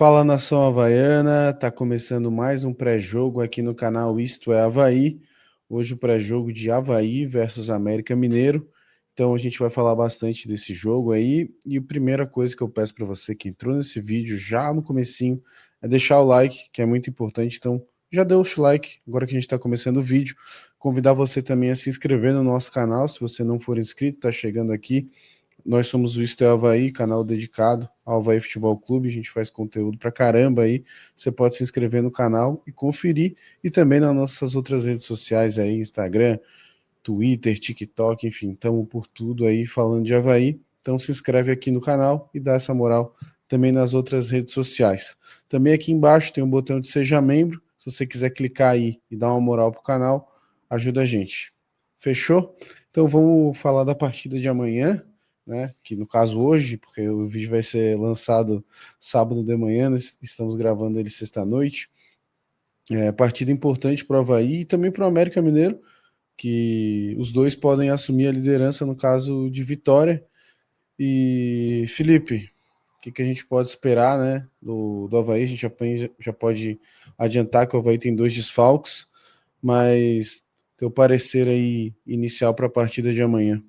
Fala, nação havaiana, tá começando mais um pré-jogo aqui no canal Isto é Avaí. Hoje o pré-jogo de Avaí versus América Mineiro. Então a gente vai falar bastante desse jogo aí. E a primeira coisa que eu peço para você que entrou nesse vídeo já no comecinho é deixar o like, que é muito importante. Então já deu o like, agora que a gente está começando o vídeo. Convidar você também a se inscrever no nosso canal, se você não for inscrito, tá chegando aqui. Nós somos o Isto é Avaí, canal dedicado ao Avaí Futebol Clube. A gente faz conteúdo pra caramba aí. Você pode se inscrever no canal e conferir. E também nas nossas outras redes sociais aí, Instagram, Twitter, TikTok, enfim, estamos por tudo aí falando de Avaí. Então se inscreve aqui no canal e dá essa moral também nas outras redes sociais. Também aqui embaixo tem um botão de Seja Membro. Se você quiser clicar aí e dar uma moral pro canal, ajuda a gente. Fechou? Então vamos falar da partida de amanhã, né? Que no caso hoje, porque o vídeo vai ser lançado sábado de manhã, nós estamos gravando ele sexta-noite. Partida importante para o Avaí e também para o América Mineiro, que os dois podem assumir a liderança no caso de vitória. E Felipe, o que a gente pode esperar, né, do Avaí? A gente já pode adiantar que o Avaí tem dois desfalques, mas teu parecer aí inicial para a partida de amanhã.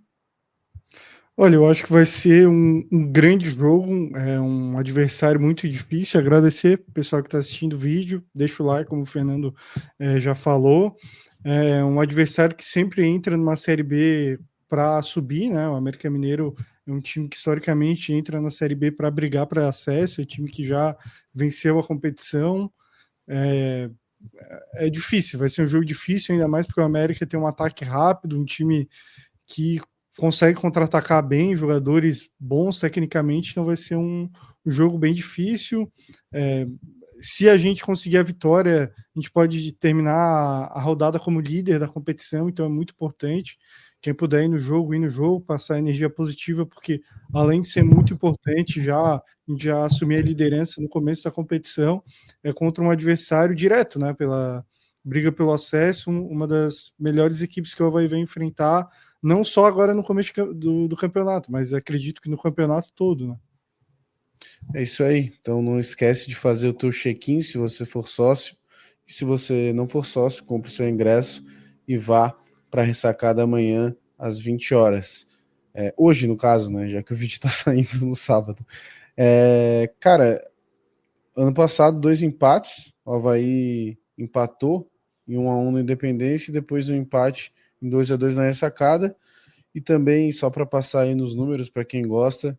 Olha, eu acho que vai ser um grande jogo, um adversário muito difícil. Agradecer o pessoal que está assistindo o vídeo, deixa o like, como o Fernando já falou. É um adversário que sempre entra numa Série B para subir, né? O América Mineiro é um time que historicamente entra na Série B para brigar para acesso, é um time que já venceu a competição. É, é difícil, vai ser um jogo difícil, ainda mais porque o América tem um ataque rápido, um time que consegue contra-atacar bem, jogadores bons tecnicamente, então vai ser um jogo bem difícil. Se a gente conseguir a vitória, a gente pode terminar a rodada como líder da competição, então é muito importante. Quem puder ir no jogo, passar energia positiva, porque além de ser muito importante já assumir a liderança no começo da competição, é contra um adversário direto, né? Pela briga pelo acesso, uma das melhores equipes que o Avaí vai enfrentar, não só agora no começo do campeonato, mas acredito que no campeonato todo, né? É isso aí. Então não esquece de fazer o teu check-in se você for sócio. E se você não for sócio, compre o seu ingresso e vá para a ressacada amanhã às 20 horas. Hoje, no caso, né? Já que o vídeo está saindo no sábado. Cara, ano passado, dois empates. O Avaí empatou em 1-1 no Independência e depois um empate em 2-2 na ressacada. E também, só para passar aí nos números, para quem gosta,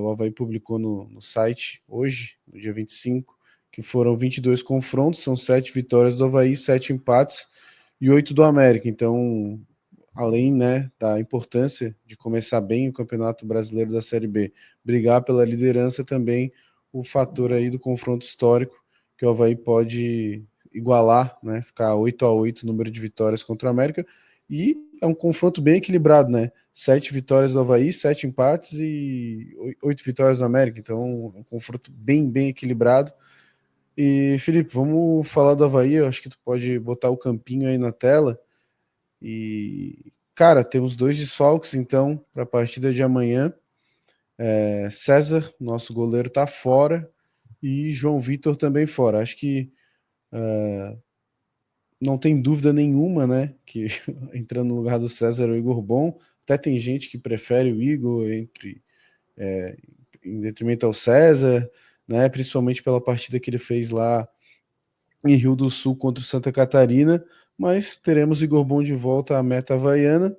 o Avaí publicou no site hoje, no dia 25, que foram 22 confrontos, são 7 vitórias do Avaí, 7 empates e 8 do América. Então, além, né, da importância de começar bem o Campeonato Brasileiro da Série B, brigar pela liderança também, o fator aí do confronto histórico, que o Avaí pode igualar, né, ficar 8-8 o número de vitórias contra o América, e é um confronto bem equilibrado, né? 7 vitórias do Avaí, 7 empates e 8 vitórias do América. Então, um confronto bem equilibrado. E, Felipe, vamos falar do Avaí. Eu acho que tu pode botar o campinho aí na tela. E, cara, temos dois desfalques, então, para a partida de amanhã. César, nosso goleiro, tá fora. E João Vitor também fora. Acho que não tem dúvida nenhuma, né, que entrando no lugar do César o Igor Bom, até tem gente que prefere o Igor em detrimento ao César, né, principalmente pela partida que ele fez lá em Rio do Sul contra o Santa Catarina, mas teremos o Igor Bom de volta à meta havaiana,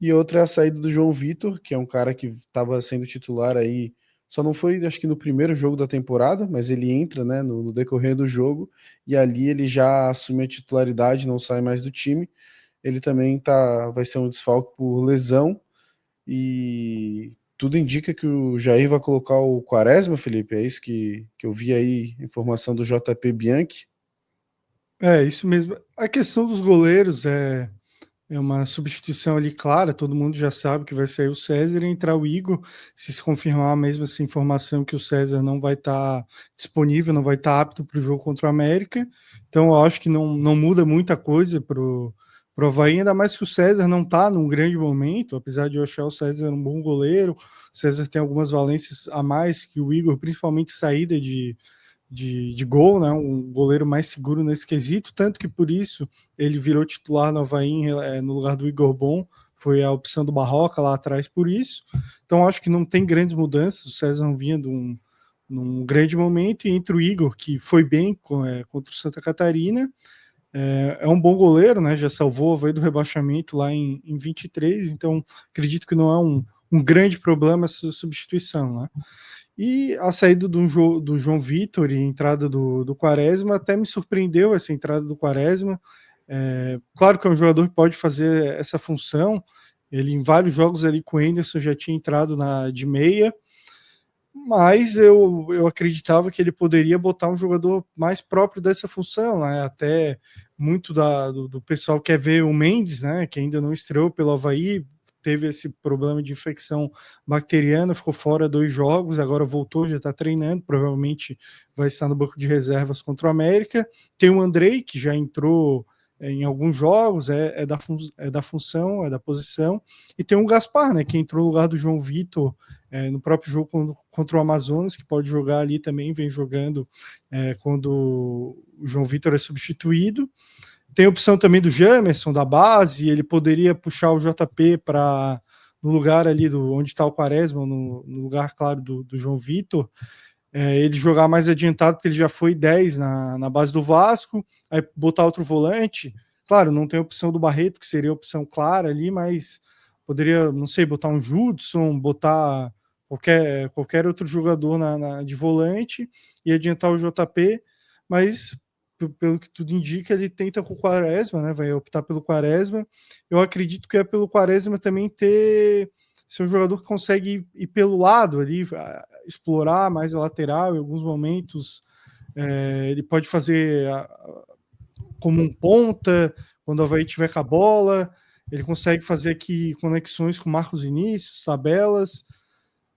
e outra é a saída do João Vitor, que é um cara que estava sendo titular aí, só não foi, acho que no primeiro jogo da temporada, mas ele entra, né, no decorrer do jogo, e ali ele já assume a titularidade, não sai mais do time. Ele também vai ser um desfalque por lesão, e tudo indica que o Jair vai colocar o Quaresma, Felipe, é isso que eu vi aí, informação do JP Bianchi. É, isso mesmo. A questão dos goleiros é uma substituição ali clara, todo mundo já sabe que vai sair o César e entrar o Igor. Se confirmar mesmo essa informação que o César não vai estar disponível, não vai estar apto para o jogo contra o América. Então eu acho que não muda muita coisa pro Avaí, ainda mais que o César não está num grande momento, apesar de eu achar o César um bom goleiro. O César tem algumas valências a mais que o Igor, principalmente saída de gol, né? Um goleiro mais seguro nesse quesito, tanto que por isso ele virou titular no Avaí no lugar do Igor Bom, foi a opção do Barroca lá atrás por isso. Então acho que não tem grandes mudanças, o César vinha num grande momento, e entre o Igor, que foi bem contra o Santa Catarina, é um bom goleiro, né? Já salvou o Avaí do rebaixamento lá em 23, então acredito que não é um grande problema essa substituição, né? E a saída do João Vitor e a entrada do Quaresma até me surpreendeu, essa entrada do Quaresma. Claro que é um jogador que pode fazer essa função. Ele em vários jogos ali com o Henderson já tinha entrado de meia, mas eu acreditava que ele poderia botar um jogador mais próprio dessa função, né? Até muito do pessoal quer ver o Mendes, né? Que ainda não estreou pelo Avaí, teve esse problema de infecção bacteriana, ficou fora 2 jogos, agora voltou, já está treinando, provavelmente vai estar no banco de reservas contra o América. Tem o Andrei, que já entrou em alguns jogos, é da função, é da posição, e tem o Gaspar, né, que entrou no lugar do João Vitor no próprio jogo contra o Amazonas, que pode jogar ali também, vem jogando quando o João Vitor é substituído. Tem a opção também do Jamerson, da base, ele poderia puxar o JP para no lugar ali onde está o Quaresma, no lugar, claro, do João Vitor, ele jogar mais adiantado, porque ele já foi 10 na base do Vasco, aí botar outro volante. Claro, não tem a opção do Barreto, que seria a opção clara ali, mas poderia, não sei, botar um Judson, botar qualquer outro jogador de volante e adiantar o JP, mas pelo que tudo indica, ele tenta com o Quaresma, né? Vai optar pelo Quaresma. Eu acredito que é pelo Quaresma também ser um jogador que consegue ir pelo lado ali, explorar mais a lateral em alguns momentos. Ele pode fazer como um ponta, quando o Avaí tiver com a bola, ele consegue fazer aqui conexões com Marcos Vinícius, tabelas,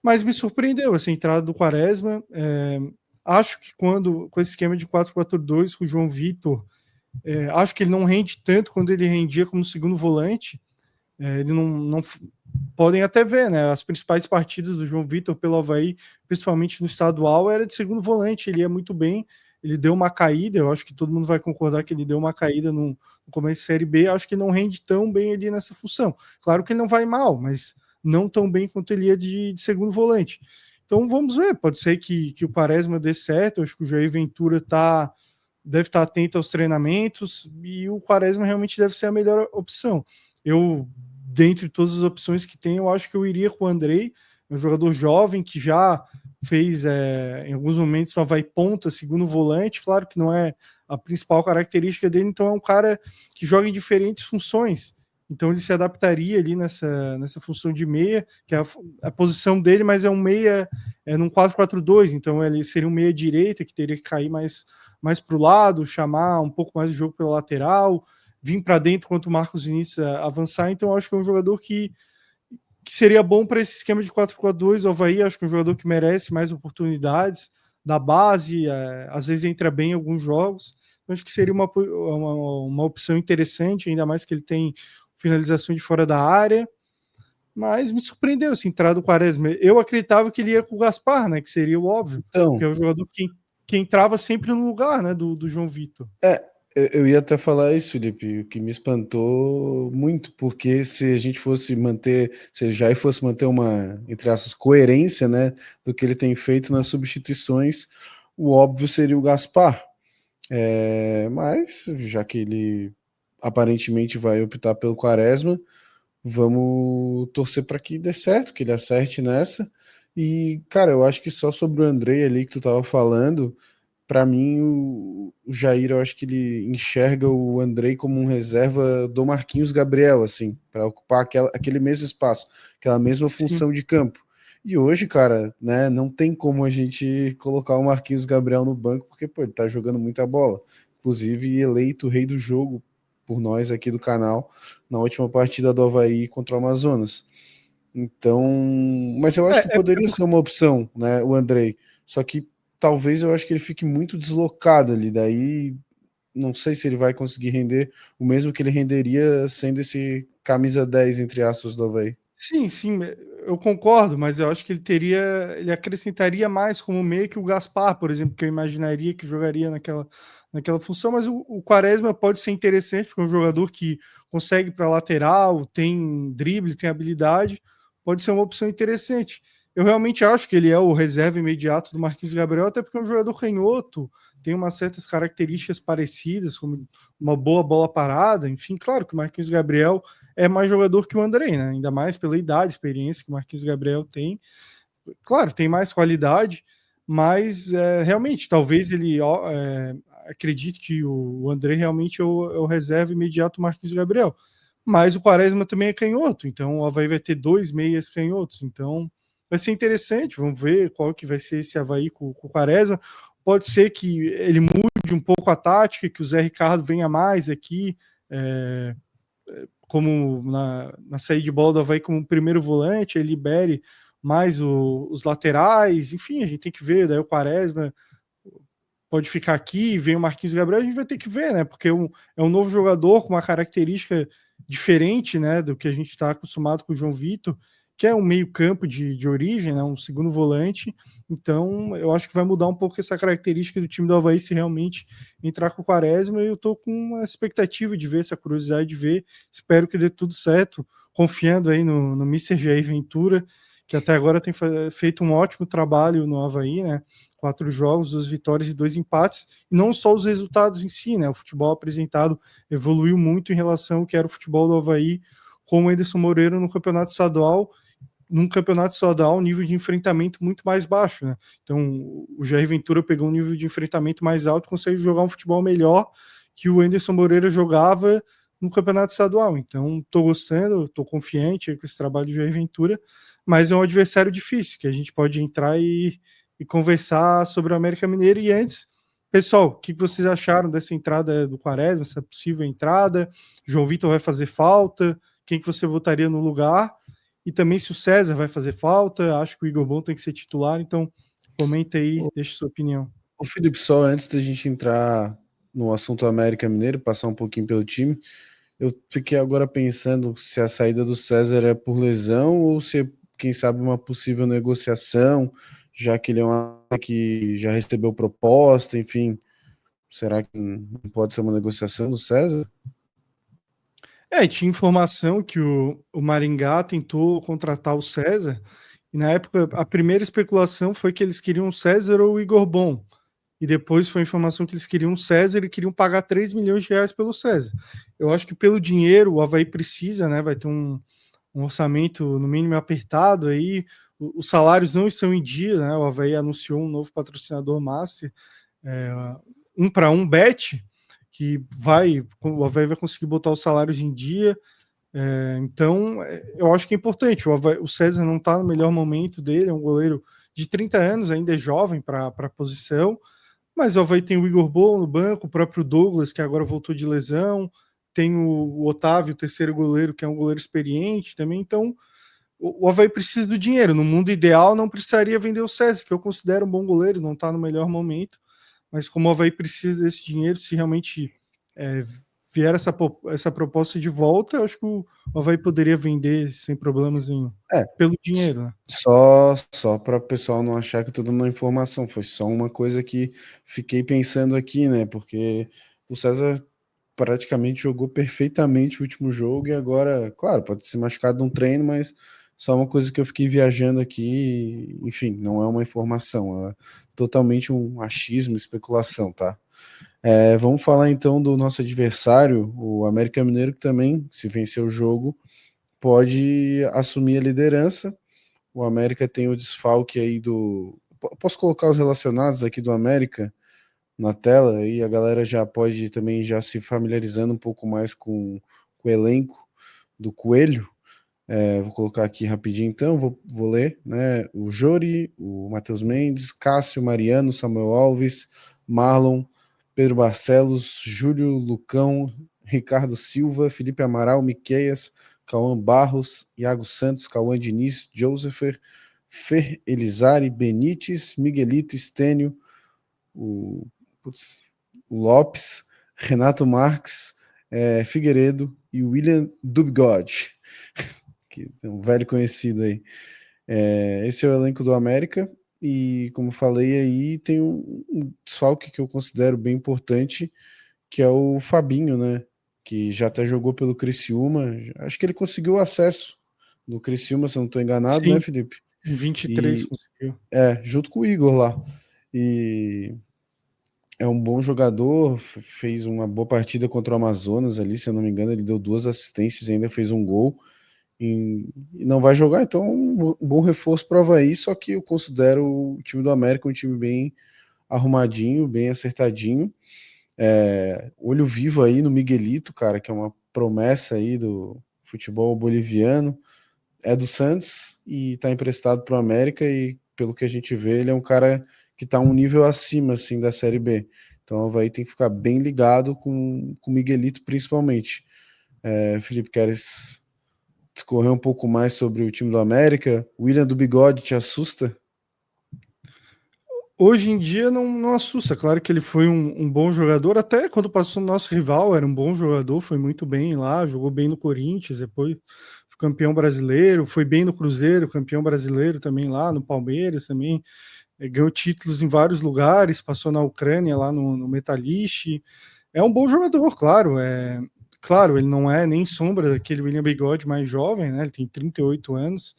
mas me surpreendeu essa entrada do Quaresma. Acho que com esse esquema de 4-4-2 com o João Vitor, acho que ele não rende tanto quando ele rendia como segundo volante. Ele não podem até ver, né? As principais partidas do João Vitor pelo Avaí, principalmente no estadual, era de segundo volante. Ele ia muito bem. Ele deu uma caída, eu acho que todo mundo vai concordar que ele deu uma caída no começo da Série B. Acho que não rende tão bem ali nessa função. Claro que ele não vai mal, mas não tão bem quanto ele ia de segundo volante. Então vamos ver, pode ser que o Quaresma dê certo. Eu acho que o Jair Ventura deve estar atento aos treinamentos e o Quaresma realmente deve ser a melhor opção. Dentre todas as opções que tem, eu acho que eu iria com o Andrei, um jogador jovem que já fez em alguns momentos só vai ponta, segundo volante, claro que não é a principal característica dele, então é um cara que joga em diferentes funções, então ele se adaptaria ali nessa função de meia, que é a posição dele, mas é um meia num 4-4-2, então ele seria um meia direita, que teria que cair mais para o lado, chamar um pouco mais o jogo pela lateral, vir para dentro quanto o Marcos Vinícius avançar. Então, acho que é um jogador que seria bom para esse esquema de 4-4-2. O Avaí, acho que é um jogador que merece mais oportunidades da base, às vezes entra bem em alguns jogos. Então, acho que seria uma opção interessante, ainda mais que ele tem finalização de fora da área. Mas me surpreendeu essa entrada do Quaresma. Eu acreditava que ele ia com o Gaspar, né? Que seria o óbvio. Então, Que é o jogador que entrava sempre no lugar, né? Do João Vitor. eu ia até falar isso, Felipe, o que me espantou muito, porque se a gente fosse manter, se ele já fosse manter uma, entre aspas, coerência, né, do que ele tem feito nas substituições, o óbvio seria o Gaspar. Mas, já que ele aparentemente vai optar pelo Quaresma, vamos torcer para que dê certo, que ele acerte nessa. E, cara, eu acho que só sobre o Andrei ali que tu tava falando, para mim, o Jair, eu acho que ele enxerga o Andrei como um reserva do Marquinhos Gabriel, assim, para ocupar aquele mesmo espaço, aquela mesma Sim. função de campo. E hoje, cara, né, não tem como a gente colocar o Marquinhos Gabriel no banco, porque, pô, ele tá jogando muita bola. Inclusive, eleito o rei do jogo por nós aqui do canal na última partida do Avaí contra o Amazonas. Então, mas eu acho que poderia ser uma opção, né, o Andrei. Só que talvez eu acho que ele fique muito deslocado ali, daí não sei se ele vai conseguir render o mesmo que ele renderia sendo esse camisa 10 entre aspas do Avaí. Sim, sim. eu concordo, mas eu acho que ele acrescentaria mais como meio que o Gaspar, por exemplo, que eu imaginaria que jogaria naquela função, mas o Quaresma pode ser interessante, porque é um jogador que consegue para lateral, tem drible, tem habilidade, pode ser uma opção interessante. Eu realmente acho que ele é o reserva imediato do Marquinhos Gabriel, até porque é um jogador canhoto, tem umas certas características parecidas, como uma boa bola parada, enfim, claro que o Marquinhos Gabriel é mais jogador que o Andrei, né? Ainda mais pela idade, experiência que o Marquinhos Gabriel tem. Claro, tem mais qualidade, mas realmente, talvez ele acredite que o Andrei realmente é o reserva imediato do Marquinhos Gabriel. Mas o Quaresma também é canhoto, então o Avaí vai ter dois meias canhotos, então vai ser interessante, vamos ver qual que vai ser esse Avaí com o Quaresma. Pode ser que ele mude um pouco a tática, que o Zé Ricardo venha mais aqui, é, como na saída de bola do Avaí como primeiro volante, ele libere mais os laterais, enfim, a gente tem que ver, daí o Quaresma pode ficar aqui, vem o Marquinhos Gabriel, a gente vai ter que ver, né, porque é um novo jogador com uma característica diferente, né, do que a gente está acostumado com o João Vitor, que é um meio campo de origem, né, um segundo volante, então eu acho que vai mudar um pouco essa característica do time do Avaí se realmente entrar com o Quaresma, e eu tô com uma expectativa de ver, essa curiosidade de ver, espero que dê tudo certo, confiando aí no Mr. Jair Ventura, que até agora tem feito um ótimo trabalho no Avaí, né, 4 jogos, 2 vitórias e 2 empates, e não só os resultados em si, né? O futebol apresentado evoluiu muito em relação ao que era o futebol do Avaí com o Anderson Moreira no campeonato estadual, num campeonato estadual, um nível de enfrentamento muito mais baixo, né? Então, o Jair Ventura pegou um nível de enfrentamento mais alto e consegue jogar um futebol melhor que o Anderson Moreira jogava no campeonato estadual. Então, estou gostando, estou confiante com esse trabalho do Jair Ventura, mas é um adversário difícil, que a gente pode entrar e conversar sobre o América Mineiro. E antes, pessoal, o que vocês acharam dessa entrada do Quaresma, essa possível entrada? João Vitor vai fazer falta? Quem que você botaria no lugar? E também se o César vai fazer falta, acho que o Igor Bom tem que ser titular, então comenta aí, deixa sua opinião. O Felipe, só antes da gente entrar no assunto América Mineiro, passar um pouquinho pelo time, eu fiquei agora pensando se a saída do César é por lesão ou se é, quem sabe, uma possível negociação, já que ele é um que já recebeu proposta, enfim. Será que não pode ser uma negociação do César? Tinha informação que o Maringá tentou contratar o César, e na época a primeira especulação foi que eles queriam o César ou o Igor Bom. E depois foi a informação que eles queriam o César e queriam pagar 3 milhões de reais pelo César. Eu acho que pelo dinheiro o Avaí precisa, né? Vai ter um orçamento no mínimo apertado aí. Os salários não estão em dia, né? O Avaí anunciou um novo patrocinador master, é, 1-1 Bet, que o Avaí vai conseguir botar os salários em dia. Então, eu acho que é importante. O César não está no melhor momento dele, é um goleiro de 30 anos, ainda é jovem para a posição, mas o Avaí tem o Igor Bom no banco, o próprio Douglas, que agora voltou de lesão, tem o Otávio, o terceiro goleiro, que é um goleiro experiente também. Então, o Avaí precisa do dinheiro. No mundo ideal, não precisaria vender o César, que eu considero um bom goleiro, não está no melhor momento, mas como o Avaí precisa desse dinheiro, se realmente é, vier essa proposta de volta, eu acho que o Avaí poderia vender sem problemas nenhum. É, Pelo dinheiro, né? só para o pessoal não achar que eu tô dando uma informação, foi só uma coisa que fiquei pensando aqui, né? Porque o César praticamente jogou perfeitamente o último jogo e agora, claro, pode ser machucado num treino, mas só uma coisa que eu fiquei viajando aqui, enfim, não é uma informação, é totalmente um achismo, especulação, tá? Vamos falar então do nosso adversário, o América Mineiro, que também, se vencer o jogo, pode assumir a liderança. O América tem o desfalque aí do. Posso colocar os relacionados aqui do América na tela e a galera já pode também já se familiarizando um pouco mais com o elenco do Coelho. Vou colocar aqui rapidinho então, vou ler, né? O Jori, o Matheus Mendes, Cássio, Mariano, Samuel Alves, Marlon, Pedro Barcelos, Júlio Lucão, Ricardo Silva, Felipe Amaral, Miqueias, Cauã Barros, Iago Santos, Cauã Diniz, Josepher, Fer Elizari, Benítez, Miguelito, Estênio, o, putz, o Lopes, Renato Marques, Figueiredo e William Dubgod, que é um velho conhecido aí. Esse é o elenco do América. E como falei aí, tem um desfalque que eu considero bem importante, que é o Fabinho, né? Que já até jogou pelo Criciúma. Acho que ele conseguiu acesso no Criciúma, se eu não estou enganado, né, Sim, Felipe? em 23 E conseguiu. junto com o Igor lá. E é um bom jogador, fez uma boa partida contra o Amazonas ali, se eu não me engano, ele deu 2 assistências e ainda fez um gol. E não vai jogar, então um bom reforço para o Avaí, só que eu considero o time do América um time bem arrumadinho, bem acertadinho. Olho vivo aí no Miguelito, cara, que é uma promessa aí do futebol boliviano. É do Santos e tá emprestado para o América e pelo que a gente vê, ele é um cara que tá um nível acima assim da Série B. Então o Avaí tem que ficar bem ligado com o Miguelito principalmente. Felipe, queres discorrer um pouco mais sobre o time do América? O William do Bigode te assusta? Hoje em dia não assusta. Claro que ele foi um bom jogador, até quando passou no nosso rival, era um bom jogador, foi muito bem lá, jogou bem no Corinthians, depois foi campeão brasileiro, foi bem no Cruzeiro, campeão brasileiro também lá, no Palmeiras também, ganhou títulos em vários lugares, passou na Ucrânia lá no Metalist. É um bom jogador, claro. Claro, ele não é nem sombra daquele William Bigode mais jovem, né? Ele tem 38 anos,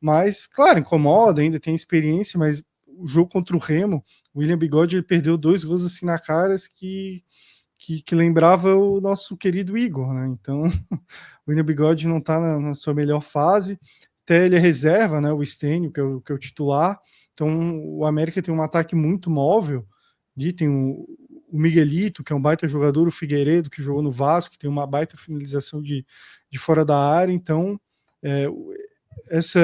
mas, claro, incomoda, ainda tem experiência, mas o jogo contra o Remo, o William Bigode ele perdeu 2 gols assim na cara que lembrava o nosso querido Igor, né? Então, o William Bigode não está na sua melhor fase, até ele é reserva, né? O Stênio, que é o titular. Então, o América tem um ataque muito móvel, tem o Miguelito, que é um baita jogador, o Figueiredo, que jogou no Vasco, que tem uma baita finalização de fora da área. Então, é, essa,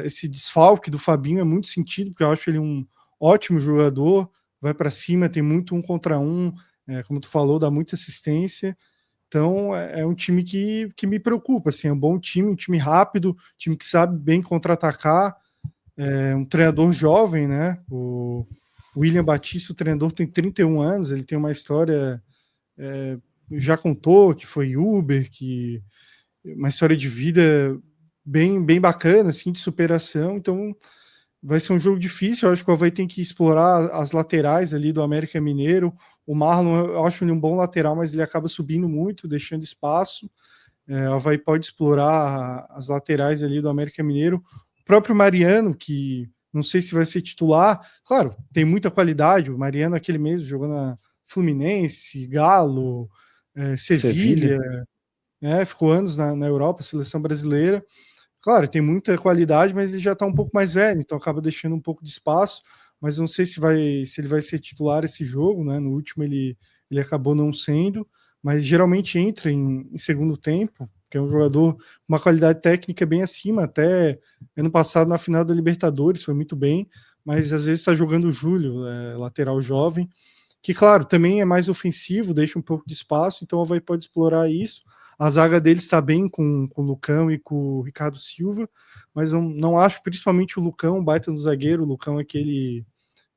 esse desfalque do Fabinho é muito sentido, porque eu acho ele um ótimo jogador, vai para cima, tem muito um contra um, como tu falou, dá muita assistência. Então é um time que me preocupa, assim, é um bom time, um time rápido, time que sabe bem contra-atacar, um treinador jovem, né? O William Batista, o treinador, tem 31 anos, ele tem uma história, já contou que foi Uber, que uma história de vida bem bacana, assim, de superação. Então vai ser um jogo difícil. Eu acho que o Avaí tem que explorar as laterais ali do América Mineiro. O Marlon, eu acho ele um bom lateral, mas ele acaba subindo muito, deixando espaço. O Avaí pode explorar as laterais ali do América Mineiro. O próprio Mariano, que não sei se vai ser titular, claro, tem muita qualidade. O Mariano, aquele mesmo, jogou na Fluminense, Galo, Sevilha? Sevilha, ficou anos na Europa, seleção brasileira. Claro, tem muita qualidade, mas ele já está um pouco mais velho, então acaba deixando um pouco de espaço. Mas não sei se ele vai ser titular esse jogo, né? No último ele acabou não sendo, mas geralmente entra em segundo tempo, que é um jogador com uma qualidade técnica bem acima. Até ano passado, na final da Libertadores, foi muito bem, mas às vezes está jogando o Júlio, lateral jovem, que, claro, também é mais ofensivo, deixa um pouco de espaço, então o Avaí pode explorar isso. A zaga dele está bem com o Lucão e com o Ricardo Silva, mas não acho, principalmente o Lucão, baita no zagueiro. O Lucão é aquele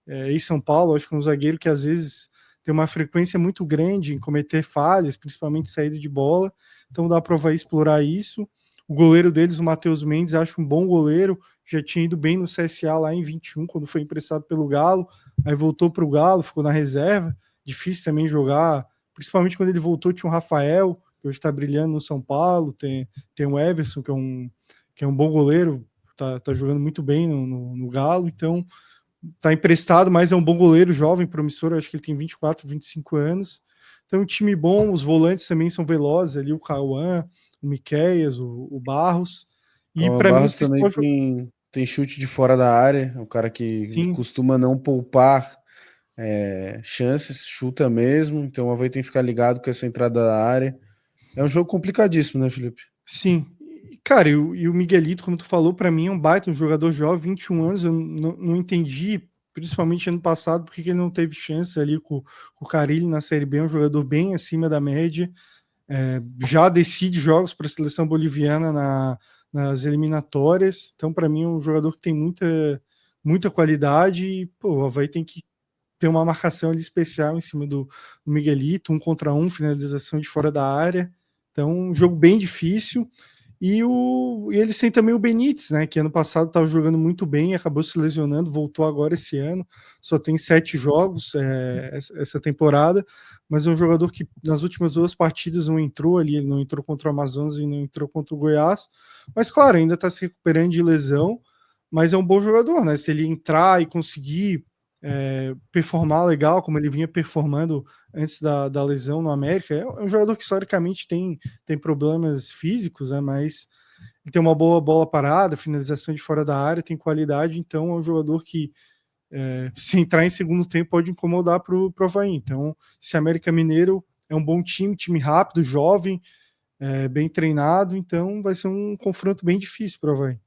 em São Paulo, acho que é um zagueiro que às vezes tem uma frequência muito grande em cometer falhas, principalmente saída de bola, então dá para o Avaí explorar isso. O goleiro deles, o Matheus Mendes, acho um bom goleiro, já tinha ido bem no CSA lá em 21, quando foi emprestado pelo Galo, aí voltou para o Galo, ficou na reserva, difícil também jogar, principalmente quando ele voltou tinha o Rafael, que hoje está brilhando no São Paulo, tem o Everson, que é um bom goleiro, tá jogando muito bem no Galo, então tá emprestado, mas é um bom goleiro, jovem, promissor, acho que ele tem 24, 25 anos. Então, um time bom, os volantes também são velozes ali, o Cauã, o Miqueias, o Barros. E O para mim, o Barros também principal jogo. tem chute de fora da área, é um cara que Sim, costuma não poupar chances, chuta mesmo, então o Avaí tem que ficar ligado com essa entrada da área. É um jogo complicadíssimo, né, Felipe? sim. Cara, e o Miguelito, como tu falou, para mim é um baita, um jogador jovem, 21 anos, eu não entendi, principalmente ano passado, porque ele não teve chance ali com o Carille na Série B, é um jogador bem acima da média. Já decide jogos para a seleção boliviana nas eliminatórias. Então, para mim, é um jogador que tem muita qualidade. E, pô, o Avaí tem que ter uma marcação ali especial em cima do Miguelito, um contra um, finalização de fora da área. Então, um jogo bem difícil. E eles têm também o Benítez, né? Que ano passado estava jogando muito bem, acabou se lesionando, voltou agora esse ano. Só tem 7 jogos essa temporada, mas é um jogador que nas últimas 2 partidas não entrou ali, ele não entrou contra o Amazonas e não entrou contra o Goiás. Mas claro, ainda está se recuperando de lesão, mas é um bom jogador, né? Se ele entrar e conseguir performar legal, como ele vinha performando antes da lesão no América, é um jogador que historicamente tem problemas físicos, né? Mas ele tem uma boa bola parada, finalização de fora da área, tem qualidade, então é um jogador que se entrar em segundo tempo pode incomodar para o Avaí. Então, esse América Mineiro é um bom time rápido, jovem, bem treinado, então vai ser um confronto bem difícil para o Avaí.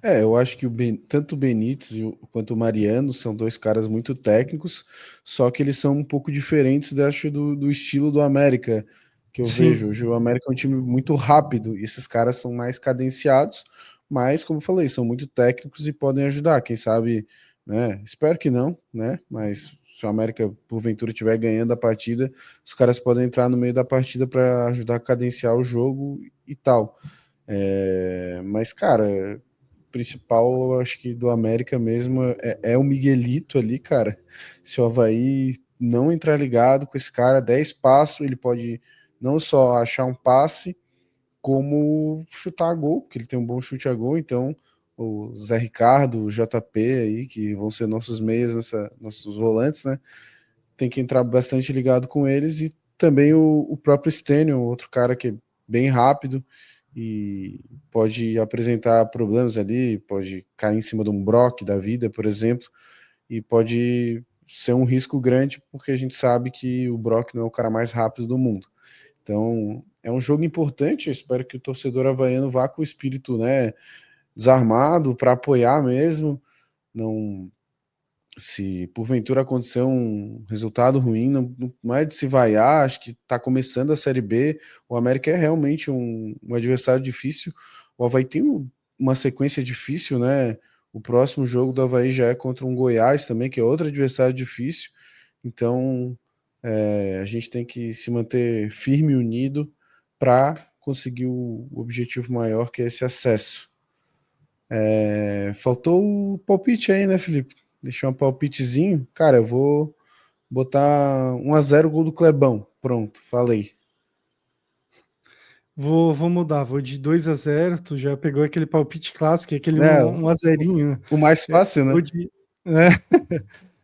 Eu acho que tanto o Benítez quanto o Mariano são dois caras muito técnicos, só que eles são um pouco diferentes, acho, do estilo do América, que eu vejo. Sim. Hoje o América é um time muito rápido, e esses caras são mais cadenciados, mas, como eu falei, são muito técnicos e podem ajudar. Quem sabe, né? Espero que não, né? Mas se o América, porventura, estiver ganhando a partida, os caras podem entrar no meio da partida para ajudar a cadenciar o jogo e tal. Mas, cara, principal, eu acho que do América mesmo é o Miguelito ali, cara. Se o Avaí não entrar ligado com esse cara, 10 passos, ele pode não só achar um passe, como chutar a gol, porque ele tem um bom chute a gol, então o Zé Ricardo, o JP aí, que vão ser nossos meias, nossos volantes, né? Tem que entrar bastante ligado com eles, e também o próprio Stênio, outro cara que é bem rápido e pode apresentar problemas ali, pode cair em cima de um Brock da vida, por exemplo, e pode ser um risco grande, porque a gente sabe que o Brock não é o cara mais rápido do mundo. Então, é um jogo importante, eu espero que o torcedor havaiano vá com o espírito, né, desarmado para apoiar mesmo, não, se porventura acontecer um resultado ruim, não é de se vaiar, acho que está começando a Série B, o América é realmente um adversário difícil, o Avaí tem uma sequência difícil, né? O próximo jogo do Avaí já é contra um Goiás também, que é outro adversário difícil, então a gente tem que se manter firme e unido para conseguir o objetivo maior, que é esse acesso. Faltou o palpite aí, né, Felipe? Deixar um palpitezinho. Cara, eu vou botar 1-0 gol do Clebão. Pronto, falei. Vou mudar, vou de 2-0. Tu já pegou aquele palpite clássico, aquele É, 1-0. o mais fácil, Eu né? vou né?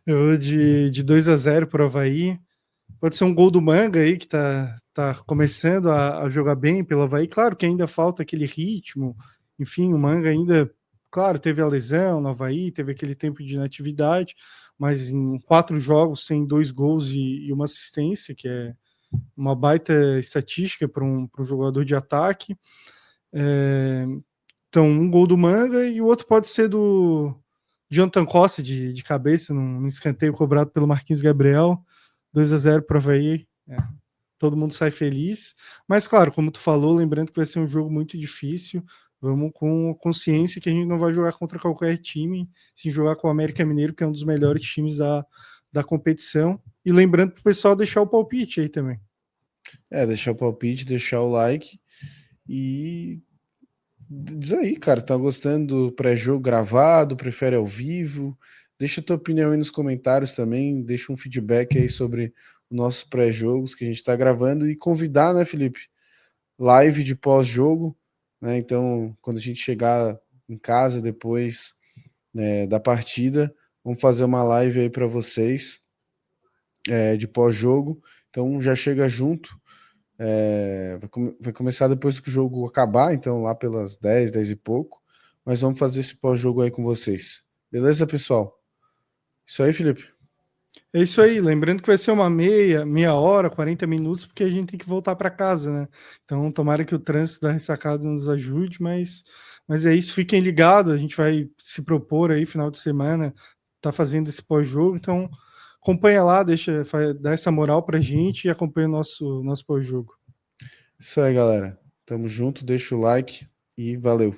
Eu vou de 2-0 para o Avaí. Pode ser um gol do Manga aí, que tá começando a jogar bem pelo Avaí. Claro que ainda falta aquele ritmo. Enfim, o Manga ainda, claro, teve a lesão no Avaí, teve aquele tempo de inatividade, mas em 4 jogos tem 2 gols e uma assistência, que é uma baita estatística para um jogador de ataque. Então, um gol do Manga e o outro pode ser do Jonathan Costa de cabeça, num escanteio cobrado pelo Marquinhos Gabriel. 2-0 para o Avaí. Todo mundo sai feliz. Mas, claro, como tu falou, lembrando que vai ser um jogo muito difícil. Vamos com consciência que a gente não vai jogar contra qualquer time, sim jogar com o América Mineiro, que é um dos melhores times da competição. E lembrando para o pessoal deixar o palpite aí também. Deixar o palpite, deixar o like e diz aí, cara, tá gostando do pré-jogo gravado, prefere ao vivo? Deixa a tua opinião aí nos comentários também, deixa um feedback aí sobre os nossos pré-jogos que a gente tá gravando e convidar, né, Felipe? Live de pós-jogo, né? Então, quando a gente chegar em casa depois, né, da partida, vamos fazer uma live aí para vocês de pós-jogo. Então já chega junto. Vai começar depois que o jogo acabar, então lá pelas 10, 10 e pouco. Mas vamos fazer esse pós-jogo aí com vocês. Beleza, pessoal? Isso aí, Felipe. É isso aí, lembrando que vai ser uma meia hora, 40 minutos, porque a gente tem que voltar para casa, né? Então, tomara que o trânsito da ressacada nos ajude, mas é isso, fiquem ligados, a gente vai se propor aí, final de semana, tá fazendo esse pós-jogo, então acompanha lá, dá essa moral pra gente e acompanha o nosso pós-jogo. Isso aí, galera. Tamo junto, deixa o like e valeu.